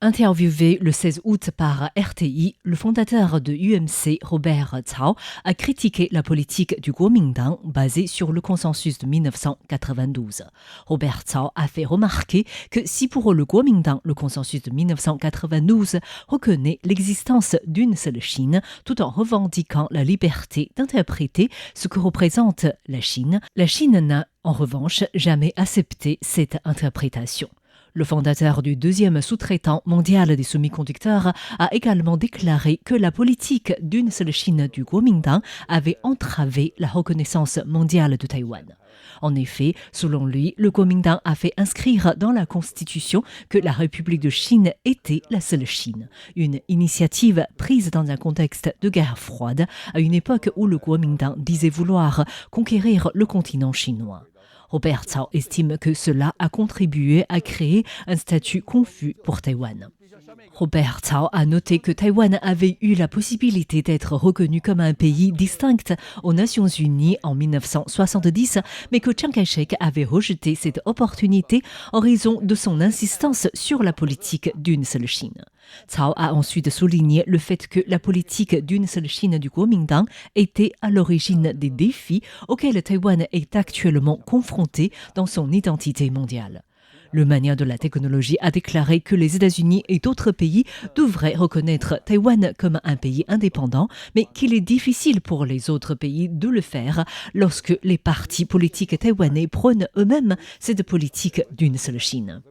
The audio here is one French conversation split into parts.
Interviewé le 16 août par RTI, le fondateur de UMC, Robert Cao, a critiqué la politique du Kuomintang basée sur le consensus de 1992. Robert Cao a fait remarquer que si pour le Kuomintang, le consensus de 1992 reconnaît l'existence d'une seule Chine tout en revendiquant la liberté d'interpréter ce que représente la Chine n'a en revanche jamais accepté cette interprétation. Le fondateur du deuxième sous-traitant mondial des semi-conducteurs a également déclaré que la politique d'une seule Chine du Kuomintang avait entravé la reconnaissance mondiale de Taïwan. En effet, selon lui, le Kuomintang a fait inscrire dans la Constitution que la République de Chine était la seule Chine, une initiative prise dans un contexte de guerre froide, à une époque où le Kuomintang disait vouloir conquérir le continent chinois. Robert Cao estime que cela a contribué à créer un statut confus pour Taïwan. Robert Cao a noté que Taïwan avait eu la possibilité d'être reconnu comme un pays distinct aux Nations Unies en 1970, mais que Chiang Kai-shek avait rejeté cette opportunité en raison de son insistance sur la politique d'une seule Chine. Cao a ensuite souligné le fait que la politique d'une seule Chine du Kuomintang était à l'origine des défis auxquels Taïwan est actuellement confronté dans son identité mondiale. Le mania de la technologie a déclaré que les États-Unis et d'autres pays devraient reconnaître Taïwan comme un pays indépendant, mais qu'il est difficile pour les autres pays de le faire lorsque les partis politiques taïwanais prônent eux-mêmes cette politique d'une seule Chine.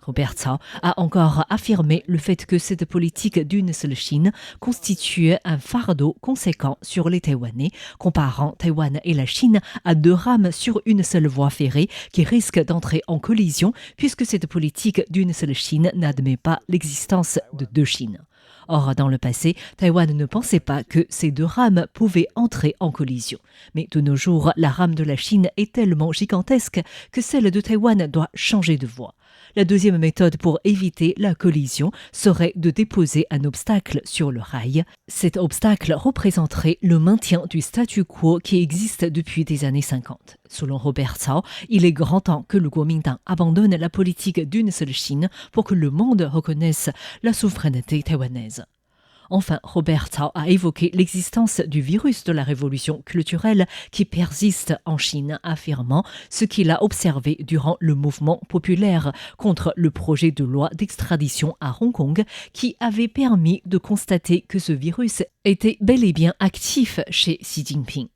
Robert Cao a encore affirmé le fait que cette politique d'une seule Chine constitue un fardeau conséquent sur les Taïwanais, comparant Taïwan et la Chine à deux rames sur une seule voie ferrée qui risquent d'entrer en collision puisque cette politique d'une seule Chine n'admet pas l'existence de deux Chines. Or, dans le passé, Taïwan ne pensait pas que ces deux rames pouvaient entrer en collision. Mais de nos jours, la rame de la Chine est tellement gigantesque que celle de Taïwan doit changer de voie. La deuxième méthode pour éviter la collision serait de déposer un obstacle sur le rail. Cet obstacle représenterait le maintien du statu quo qui existe depuis des années 50. Selon Robert Cao, il est grand temps que le Kuomintang abandonne la politique d'une seule Chine pour que le monde reconnaisse la souveraineté taïwanaise. Enfin, Robert Cao a évoqué l'existence du virus de la révolution culturelle qui persiste en Chine, affirmant ce qu'il a observé durant le mouvement populaire contre le projet de loi d'extradition à Hong Kong qui avait permis de constater que ce virus était bel et bien actif chez Xi Jinping.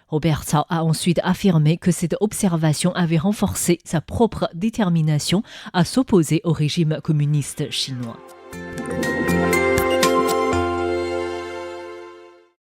Robert Cao a ensuite affirmé que cette observation avait renforcé sa propre détermination à s'opposer au régime communiste chinois.